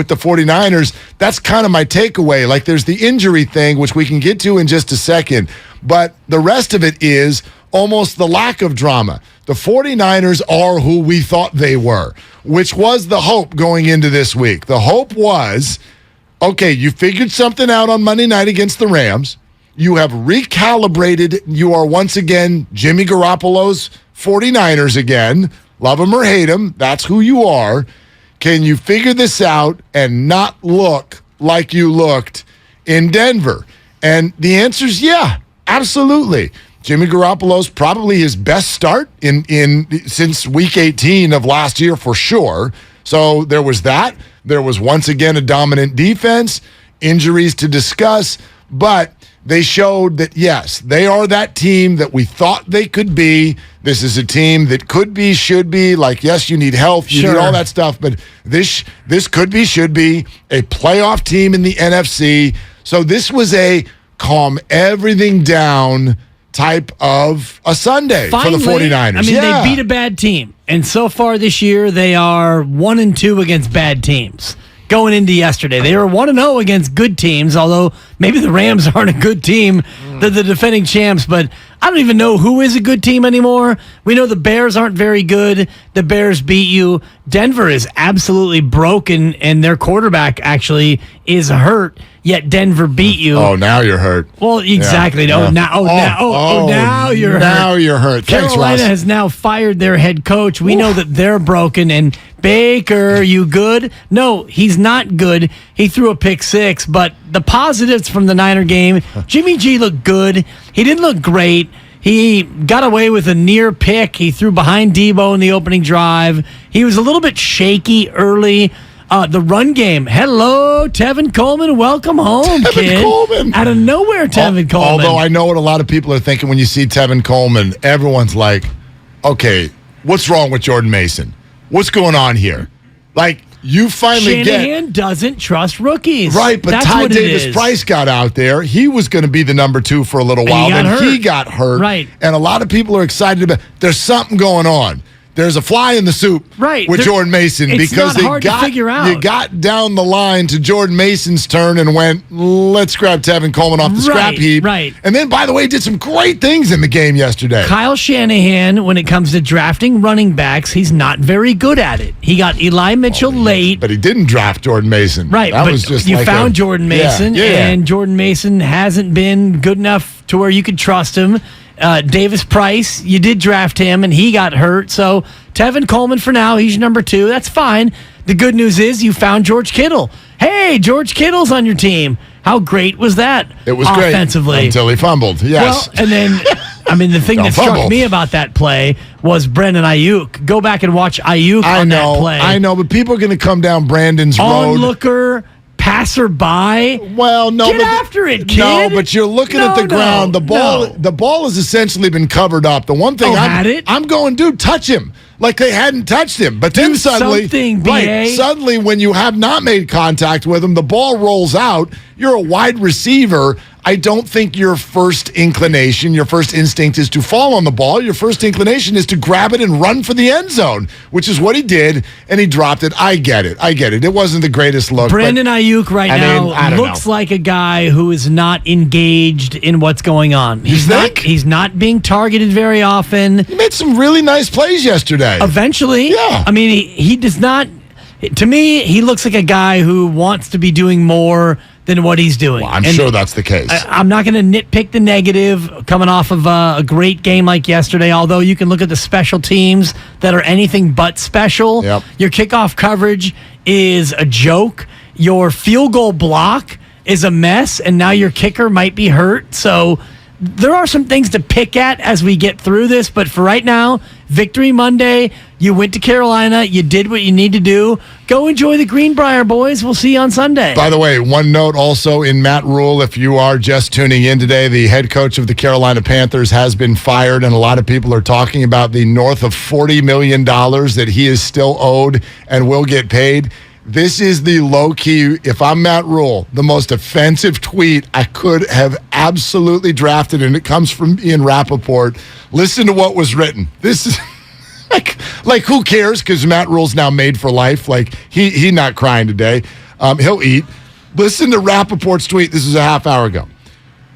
with the 49ers, that's kind of my takeaway. Like, there's the injury thing, which we can get to in just a second, but the rest of it is almost the lack of drama. The 49ers are who we thought they were, which was the hope going into this week. The hope was, okay, you figured something out on Monday night against the Rams. You have recalibrated. You are once again Jimmy Garoppolo's 49ers again. Love him or hate him, that's who you are. Can you figure this out and not look like you looked in Denver? And the answer is yeah, absolutely. Jimmy Garoppolo's probably his best start in since week 18 of last year for sure. So there was that. There was once again a dominant defense, injuries to discuss, but they showed that, yes, they are that team that we thought they could be. This is a team that could be, should be, like, yes, you need health, you need all that stuff, but this could be, should be a playoff team in the NFC. So this was a calm everything down type of a Sunday for the 49ers. I mean, they beat a bad team, and so far this year they are 1-2 against bad teams. Going into yesterday, they were 1-0 against good teams, although maybe the Rams aren't a good team. They're the defending champs, but I don't even know who is a good team anymore. We know the Bears aren't very good. The Bears beat you. Denver is absolutely broken, and their quarterback actually is hurt, yet Denver beat you. Oh, now you're hurt. Well, exactly. Yeah. Now you're hurt. Now you're hurt. Carolina has now fired their head coach. We know that they're broken, and Baker, you good? No, he's not good. He threw a pick six, but the positives from the Niner game, Jimmy G looked good. He didn't look great. He got away with a near pick. He threw behind Debo in the opening drive. He was a little bit shaky early. The run game. Hello, Tevin Coleman. Welcome home, kid. Coleman. Out of nowhere, Tevin Coleman. Although I know what a lot of people are thinking when you see Tevin Coleman. Everyone's like, okay, what's wrong with Jordan Mason? What's going on here? Like, you finally Shanahan doesn't trust rookies. Right, but that's Ty what Davis-Price got out there. He was going to be the number 2 for a little while. He got hurt. Right. And a lot of people are excited about there's something going on. There's a fly in the soup with Jordan Mason because hard to figure out. You got down the line to Jordan Mason's turn and went, let's grab Tevin Coleman off the scrap heap. Right. And then, by the way, did some great things in the game yesterday. Kyle Shanahan, when it comes to drafting running backs, he's not very good at it. He got Eli Mitchell late. But he didn't draft Jordan Mason. Right. That but was just you found Jordan Mason, and Jordan Mason hasn't been good enough to where you could trust him. Davis-Price, you did draft him, and he got hurt. So Tevin Coleman for now, he's your number 2. That's fine. The good news is you found George Kittle. Hey, George Kittle's on your team. How great was that? It was offensively. Great until he fumbled. Yes. Well, and then, I mean, the thing that struck me about that play was Brandon Ayuk. Go back and watch Ayuk on that play. I know, but people are going to come down Brandon's road. Onlooker, passerby. Well, no, get after it, kid. No, but you're looking at the ground. The ball has essentially been covered up. The one thing I'm going, dude, touch him. Like they hadn't touched him. But then suddenly when you have not made contact with him, the ball rolls out. You're a wide receiver. I don't think your first inclination, your first instinct is to fall on the ball. Your first inclination is to grab it and run for the end zone, which is what he did, and he dropped it. I get it. It wasn't the greatest look. Brandon Ayuk now looks like a guy who is not engaged in what's going on. He's not being targeted very often. He made some really nice plays yesterday. Eventually. Yeah. I mean, he does not. To me, he looks like a guy who wants to be doing more than what he's doing. Well, I'm sure that's the case. I'm not going to nitpick the negative coming off of a great game like yesterday, although you can look at the special teams that are anything but special. Yep. Your kickoff coverage is a joke. Your field goal block is a mess, and now your kicker might be hurt. So there are some things to pick at as we get through this, but for right now, Victory Monday. You went to Carolina. You did what you need to do. Go enjoy the Greenbrier, boys. We'll see you on Sunday. By the way, one note also in Matt Rule, if you are just tuning in today, the head coach of the Carolina Panthers has been fired, and a lot of people are talking about the north of $40 million that he is still owed and will get paid. This is the low-key, if I'm Matt Rule, the most offensive tweet I could have absolutely drafted, and it comes from Ian Rappaport. Listen to what was written. This is... Like who cares? Because Matt Rule's now made for life. Like he not crying today. He'll eat. Listen to Rappaport's tweet. This is a half hour ago.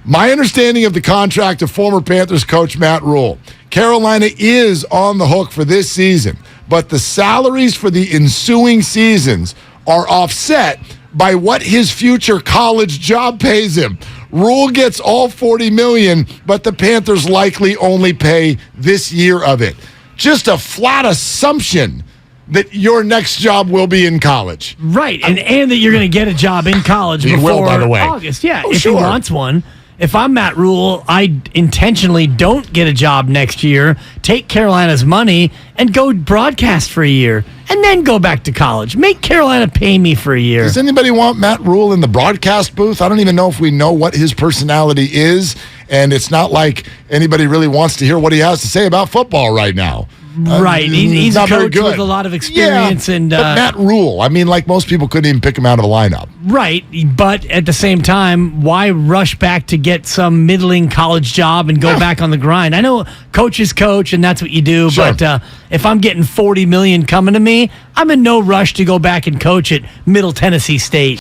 My understanding of the contract of former Panthers coach Matt Rule. Carolina is on the hook for this season, but the salaries for the ensuing seasons are offset by what his future college job pays him. Rule gets all $40 million, but the Panthers likely only pay this year of it. Just a flat assumption that your next job will be in college. Right, and that you're going to get a job in college before by the way. August. Yeah, if he wants one. If I'm Matt Rule, I intentionally don't get a job next year, take Carolina's money, and go broadcast for a year, and then go back to college. Make Carolina pay me for a year. Does anybody want Matt Rule in the broadcast booth? I don't even know if we know what his personality is, and it's not like anybody really wants to hear what he has to say about football right now. Right. He's a coach with a lot of experience. But Matt Rule, like most people couldn't even pick him out of a lineup. Right. But at the same time, why rush back to get some middling college job and go back on the grind? I know coach is coach, and that's what you do. Sure. But if I'm getting $40 million coming to me, I'm in no rush to go back and coach at Middle Tennessee State.